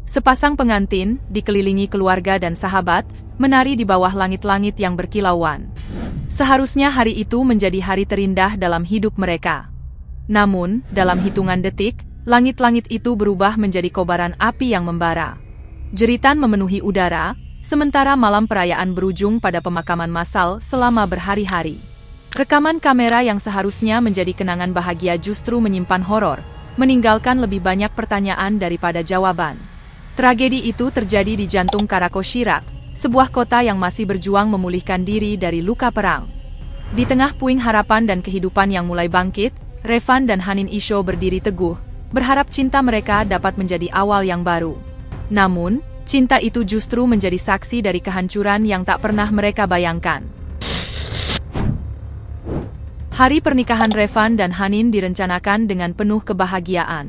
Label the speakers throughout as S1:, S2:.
S1: Sepasang pengantin, dikelilingi keluarga dan sahabat, menari di bawah langit-langit yang berkilauan. Seharusnya hari itu menjadi hari terindah dalam hidup mereka. Namun, dalam hitungan detik, langit-langit itu berubah menjadi kobaran api yang membara. Jeritan memenuhi udara, sementara malam perayaan berujung pada pemakaman massal selama berhari-hari. Rekaman kamera yang seharusnya menjadi kenangan bahagia justru menyimpan horor, meninggalkan lebih banyak pertanyaan daripada jawaban. Tragedi itu terjadi di jantung Karakoşirak, sebuah kota yang masih berjuang memulihkan diri dari luka perang. Di tengah puing harapan dan kehidupan yang mulai bangkit, Revan dan Hanin Isho berdiri teguh, berharap cinta mereka dapat menjadi awal yang baru. Namun, cinta itu justru menjadi saksi dari kehancuran yang tak pernah mereka bayangkan. Hari pernikahan Revan dan Hanin direncanakan dengan penuh kebahagiaan.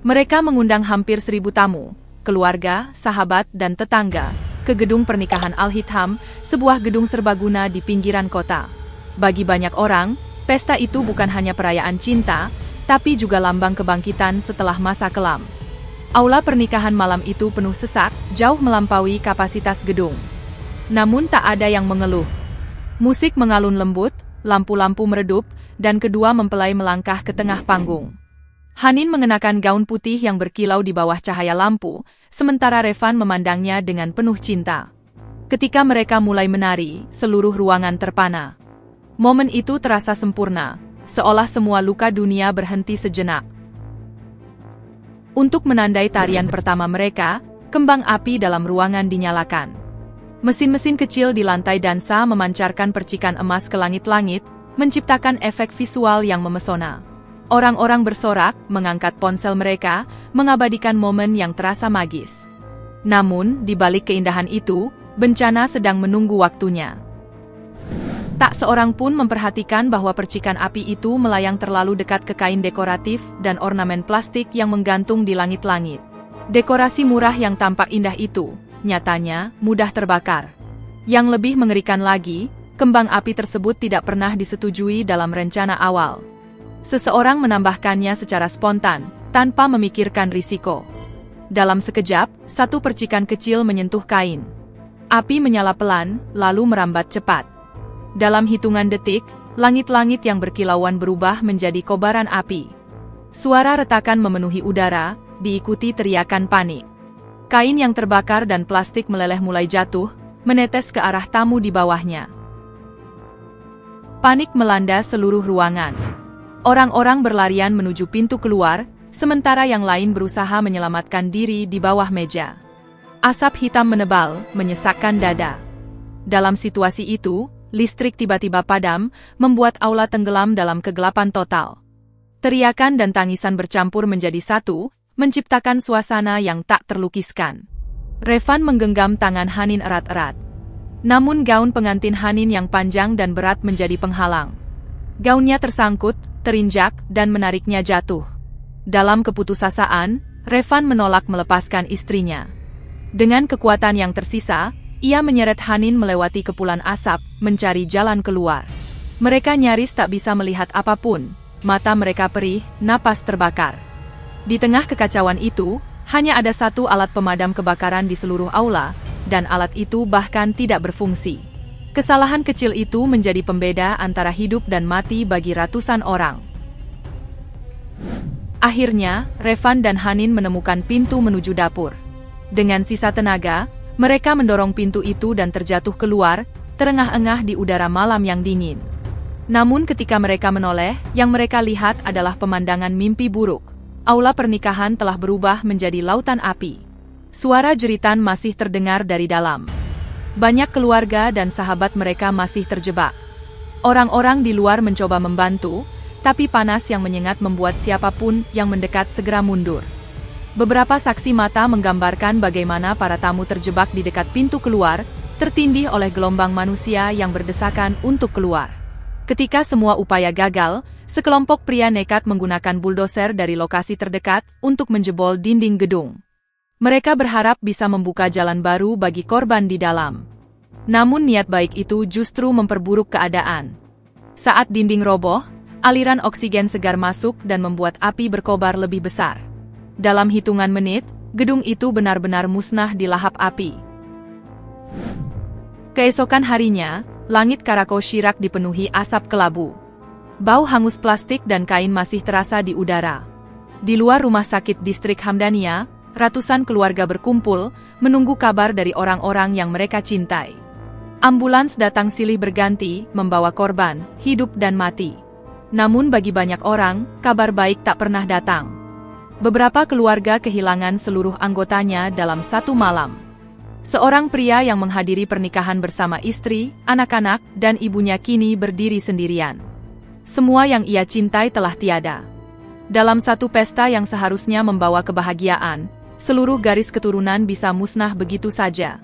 S1: Mereka mengundang hampir 1.000 tamu, keluarga, sahabat, dan tetangga, ke gedung pernikahan Al-Hitham, sebuah gedung serbaguna di pinggiran kota. Bagi banyak orang, pesta itu bukan hanya perayaan cinta, tapi juga lambang kebangkitan setelah masa kelam. Aula pernikahan malam itu penuh sesak, jauh melampaui kapasitas gedung. Namun tak ada yang mengeluh. Musik mengalun lembut, lampu-lampu meredup, dan kedua mempelai melangkah ke tengah panggung. Hanin mengenakan gaun putih yang berkilau di bawah cahaya lampu, sementara Revan memandangnya dengan penuh cinta. Ketika mereka mulai menari, seluruh ruangan terpana. Momen itu terasa sempurna, seolah semua luka dunia berhenti sejenak. Untuk menandai tarian pertama mereka, kembang api dalam ruangan dinyalakan. Mesin-mesin kecil di lantai dansa memancarkan percikan emas ke langit-langit, menciptakan efek visual yang memesona. Orang-orang bersorak, mengangkat ponsel mereka, mengabadikan momen yang terasa magis. Namun, di balik keindahan itu, bencana sedang menunggu waktunya. Tak seorang pun memperhatikan bahwa percikan api itu melayang terlalu dekat ke kain dekoratif dan ornamen plastik yang menggantung di langit-langit. Dekorasi murah yang tampak indah itu, nyatanya, mudah terbakar. Yang lebih mengerikan lagi, kembang api tersebut tidak pernah disetujui dalam rencana awal. Seseorang menambahkannya secara spontan, tanpa memikirkan risiko. Dalam sekejap, satu percikan kecil menyentuh kain. Api menyala pelan, lalu merambat cepat. Dalam hitungan detik, langit-langit yang berkilauan berubah menjadi kobaran api. Suara retakan memenuhi udara, diikuti teriakan panik. Kain yang terbakar dan plastik meleleh mulai jatuh, menetes ke arah tamu di bawahnya. Panik melanda seluruh ruangan. Orang-orang berlarian menuju pintu keluar, sementara yang lain berusaha menyelamatkan diri di bawah meja. Asap hitam menebal, menyesakkan dada. Dalam situasi itu, listrik tiba-tiba padam, membuat aula tenggelam dalam kegelapan total. Teriakan dan tangisan bercampur menjadi satu, menciptakan suasana yang tak terlukiskan. Revan menggenggam tangan Hanin erat-erat. Namun gaun pengantin Hanin yang panjang dan berat menjadi penghalang. Gaunnya tersangkut, terinjak, dan menariknya jatuh. Dalam keputusasaan, Revan menolak melepaskan istrinya. Dengan kekuatan yang tersisa, ia menyeret Hanin melewati kepulan asap, mencari jalan keluar. Mereka nyaris tak bisa melihat apapun, mata mereka perih, napas terbakar. Di tengah kekacauan itu, hanya ada satu alat pemadam kebakaran di seluruh aula, dan alat itu bahkan tidak berfungsi. Kesalahan kecil itu menjadi pembeda antara hidup dan mati bagi ratusan orang. Akhirnya, Revan dan Hanin menemukan pintu menuju dapur. Dengan sisa tenaga, mereka mendorong pintu itu dan terjatuh keluar, terengah-engah di udara malam yang dingin. Namun ketika mereka menoleh, yang mereka lihat adalah pemandangan mimpi buruk. Aula pernikahan telah berubah menjadi lautan api. Suara jeritan masih terdengar dari dalam. Banyak keluarga dan sahabat mereka masih terjebak. Orang-orang di luar mencoba membantu, tapi panas yang menyengat membuat siapapun yang mendekat segera mundur. Beberapa saksi mata menggambarkan bagaimana para tamu terjebak di dekat pintu keluar, tertindih oleh gelombang manusia yang berdesakan untuk keluar. Ketika semua upaya gagal, sekelompok pria nekat menggunakan buldoser dari lokasi terdekat untuk menjebol dinding gedung. Mereka berharap bisa membuka jalan baru bagi korban di dalam. Namun niat baik itu justru memperburuk keadaan. Saat dinding roboh, aliran oksigen segar masuk dan membuat api berkobar lebih besar. Dalam hitungan menit, gedung itu benar-benar musnah di lahap api. Keesokan harinya, langit Karakol Shirak dipenuhi asap kelabu. Bau hangus plastik dan kain masih terasa di udara. Di luar rumah sakit distrik Hamdania, ratusan keluarga berkumpul, menunggu kabar dari orang-orang yang mereka cintai. Ambulans datang silih berganti, membawa korban, hidup dan mati. Namun bagi banyak orang, kabar baik tak pernah datang. Beberapa keluarga kehilangan seluruh anggotanya dalam satu malam. Seorang pria yang menghadiri pernikahan bersama istri, anak-anak, dan ibunya kini berdiri sendirian. Semua yang ia cintai telah tiada. Dalam satu pesta yang seharusnya membawa kebahagiaan, seluruh garis keturunan bisa musnah begitu saja.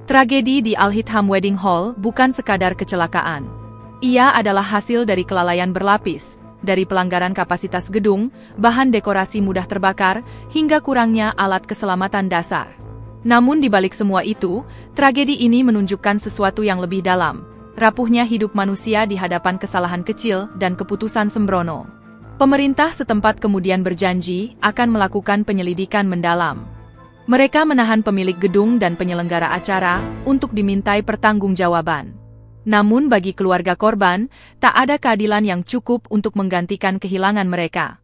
S1: Tragedi di Al-Hitham Wedding Hall bukan sekadar kecelakaan. Ia adalah hasil dari kelalaian berlapis, dari pelanggaran kapasitas gedung, bahan dekorasi mudah terbakar, hingga kurangnya alat keselamatan dasar. Namun di balik semua itu, tragedi ini menunjukkan sesuatu yang lebih dalam, rapuhnya hidup manusia di hadapan kesalahan kecil dan keputusan sembrono. Pemerintah setempat kemudian berjanji akan melakukan penyelidikan mendalam. Mereka menahan pemilik gedung dan penyelenggara acara untuk dimintai pertanggungjawaban. Namun bagi keluarga korban, tak ada keadilan yang cukup untuk menggantikan kehilangan mereka.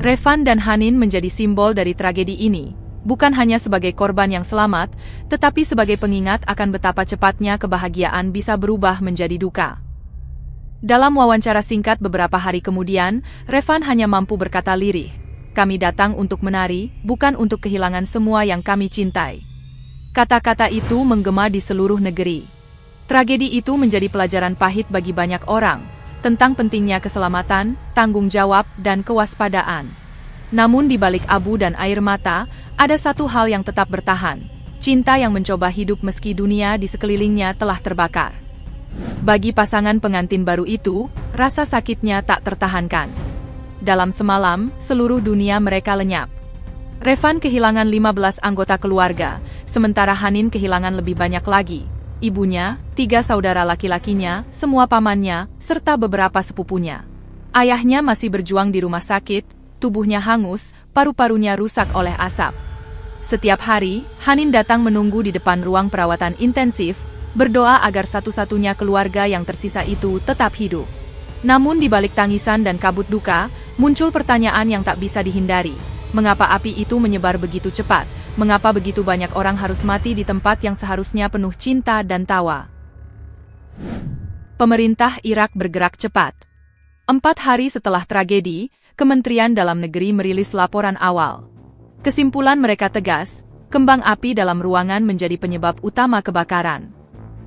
S1: Revan dan Hanin menjadi simbol dari tragedi ini, bukan hanya sebagai korban yang selamat, tetapi sebagai pengingat akan betapa cepatnya kebahagiaan bisa berubah menjadi duka. Dalam wawancara singkat beberapa hari kemudian, Revan hanya mampu berkata lirih, "Kami datang untuk menari, bukan untuk kehilangan semua yang kami cintai." Kata-kata itu menggema di seluruh negeri. Tragedi itu menjadi pelajaran pahit bagi banyak orang, tentang pentingnya keselamatan, tanggung jawab, dan kewaspadaan. Namun di balik abu dan air mata, ada satu hal yang tetap bertahan, cinta yang mencoba hidup meski dunia di sekelilingnya telah terbakar. Bagi pasangan pengantin baru itu, rasa sakitnya tak tertahankan. Dalam semalam, seluruh dunia mereka lenyap. Revan kehilangan 15 anggota keluarga, sementara Hanin kehilangan lebih banyak lagi. Ibunya, 3 saudara laki-lakinya, semua pamannya, serta beberapa sepupunya. Ayahnya masih berjuang di rumah sakit, tubuhnya hangus, paru-parunya rusak oleh asap. Setiap hari, Hanin datang menunggu di depan ruang perawatan intensif, berdoa agar satu-satunya keluarga yang tersisa itu tetap hidup. Namun di balik tangisan dan kabut duka, muncul pertanyaan yang tak bisa dihindari. Mengapa api itu menyebar begitu cepat? Mengapa begitu banyak orang harus mati di tempat yang seharusnya penuh cinta dan tawa? Pemerintah Irak bergerak cepat. 4 hari setelah tragedi, Kementerian Dalam Negeri merilis laporan awal. Kesimpulan mereka tegas, kembang api dalam ruangan menjadi penyebab utama kebakaran.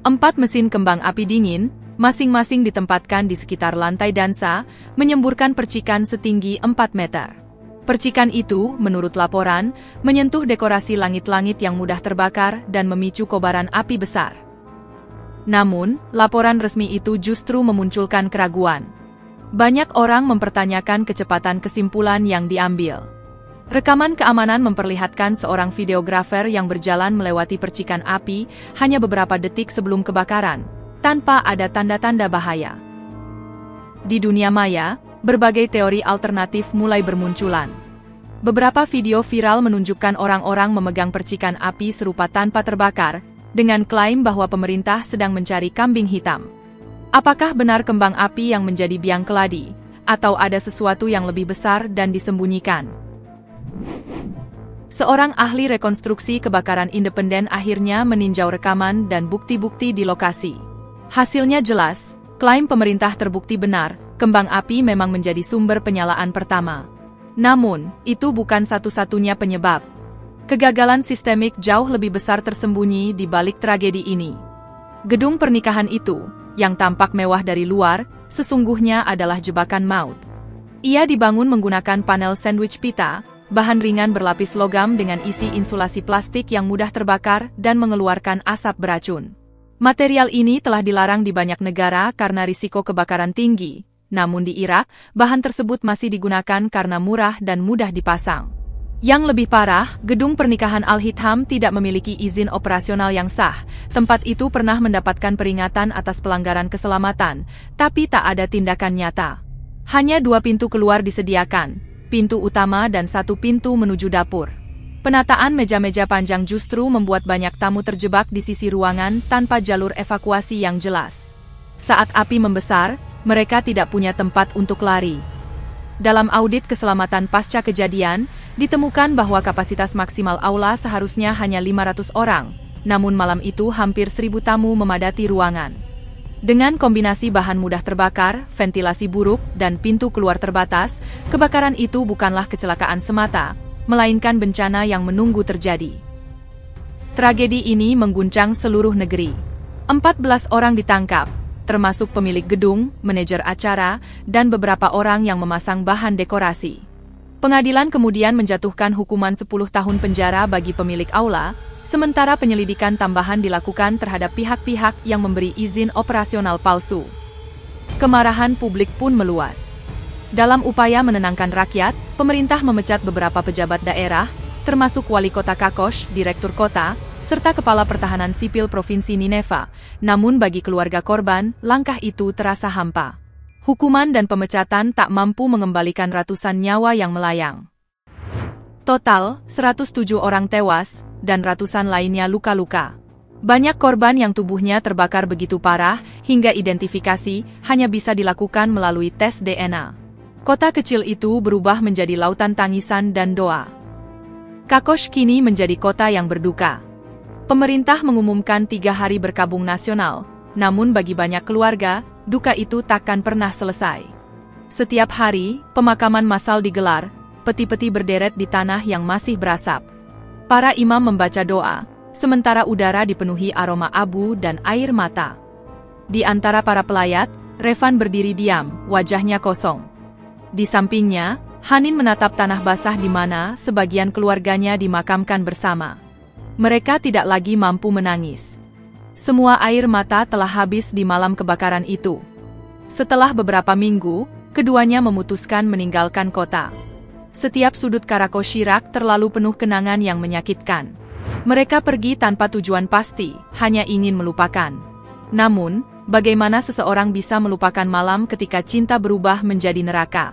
S1: 4 mesin kembang api dingin, masing-masing ditempatkan di sekitar lantai dansa, menyemburkan percikan setinggi 4 meter. Percikan itu, menurut laporan, menyentuh dekorasi langit-langit yang mudah terbakar dan memicu kobaran api besar. Namun, laporan resmi itu justru memunculkan keraguan. Banyak orang mempertanyakan kecepatan kesimpulan yang diambil. Rekaman keamanan memperlihatkan seorang videografer yang berjalan melewati percikan api hanya beberapa detik sebelum kebakaran, tanpa ada tanda-tanda bahaya. Di dunia maya, berbagai teori alternatif mulai bermunculan. Beberapa video viral menunjukkan orang-orang memegang percikan api serupa tanpa terbakar, dengan klaim bahwa pemerintah sedang mencari kambing hitam. Apakah benar kembang api yang menjadi biang keladi, atau ada sesuatu yang lebih besar dan disembunyikan? Seorang ahli rekonstruksi kebakaran independen akhirnya meninjau rekaman dan bukti-bukti di lokasi. Hasilnya jelas, klaim pemerintah terbukti benar, kembang api memang menjadi sumber penyalaan pertama. Namun, itu bukan satu-satunya penyebab. Kegagalan sistemik jauh lebih besar tersembunyi di balik tragedi ini. Gedung pernikahan itu, yang tampak mewah dari luar, sesungguhnya adalah jebakan maut. Ia dibangun menggunakan panel sandwich pita, bahan ringan berlapis logam dengan isi insulasi plastik yang mudah terbakar dan mengeluarkan asap beracun. Material ini telah dilarang di banyak negara karena risiko kebakaran tinggi. Namun di Irak, bahan tersebut masih digunakan karena murah dan mudah dipasang. Yang lebih parah, gedung pernikahan Al-Hitham tidak memiliki izin operasional yang sah. Tempat itu pernah mendapatkan peringatan atas pelanggaran keselamatan, tapi tak ada tindakan nyata. Hanya 2 pintu keluar disediakan. pintu utama dan satu pintu menuju dapur. Penataan meja-meja panjang justru membuat banyak tamu terjebak di sisi ruangan tanpa jalur evakuasi yang jelas. Saat api membesar, mereka tidak punya tempat untuk lari. Dalam audit keselamatan pasca kejadian, ditemukan bahwa kapasitas maksimal aula seharusnya hanya 500 orang, namun malam itu hampir 1.000 tamu memadati ruangan. Dengan kombinasi bahan mudah terbakar, ventilasi buruk, dan pintu keluar terbatas, kebakaran itu bukanlah kecelakaan semata, melainkan bencana yang menunggu terjadi. Tragedi ini mengguncang seluruh negeri. 14 orang ditangkap, termasuk pemilik gedung, manajer acara, dan beberapa orang yang memasang bahan dekorasi. Pengadilan kemudian menjatuhkan hukuman 10 tahun penjara bagi pemilik aula, sementara penyelidikan tambahan dilakukan terhadap pihak-pihak yang memberi izin operasional palsu. Kemarahan publik pun meluas. Dalam upaya menenangkan rakyat, pemerintah memecat beberapa pejabat daerah, termasuk wali kota Kakosh, direktur kota, serta kepala pertahanan sipil Provinsi Nineva. Namun bagi keluarga korban, langkah itu terasa hampa. Hukuman dan pemecatan tak mampu mengembalikan ratusan nyawa yang melayang. Total, 107 orang tewas, dan ratusan lainnya luka-luka. Banyak korban yang tubuhnya terbakar begitu parah, hingga identifikasi hanya bisa dilakukan melalui tes DNA. Kota kecil itu berubah menjadi lautan tangisan dan doa. Kakosh kini menjadi kota yang berduka. Pemerintah mengumumkan 3 hari berkabung nasional, namun bagi banyak keluarga, duka itu takkan pernah selesai. Setiap hari, pemakaman massal digelar, peti-peti berderet di tanah yang masih berasap. Para imam membaca doa, sementara udara dipenuhi aroma abu dan air mata. Di antara para pelayat, Revan berdiri diam, wajahnya kosong. Di sampingnya, Hanin menatap tanah basah di mana sebagian keluarganya dimakamkan bersama. Mereka tidak lagi mampu menangis. Semua air mata telah habis di malam kebakaran itu. Setelah beberapa minggu, keduanya memutuskan meninggalkan kota. Setiap sudut Karakoshirak terlalu penuh kenangan yang menyakitkan. Mereka pergi tanpa tujuan pasti, hanya ingin melupakan. Namun, bagaimana seseorang bisa melupakan malam ketika cinta berubah menjadi neraka?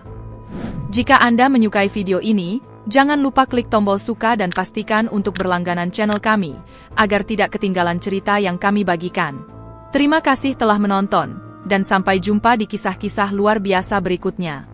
S1: Jika Anda menyukai video ini, jangan lupa klik tombol suka dan pastikan untuk berlangganan channel kami, agar tidak ketinggalan cerita yang kami bagikan. Terima kasih telah menonton, dan sampai jumpa di kisah-kisah luar biasa berikutnya.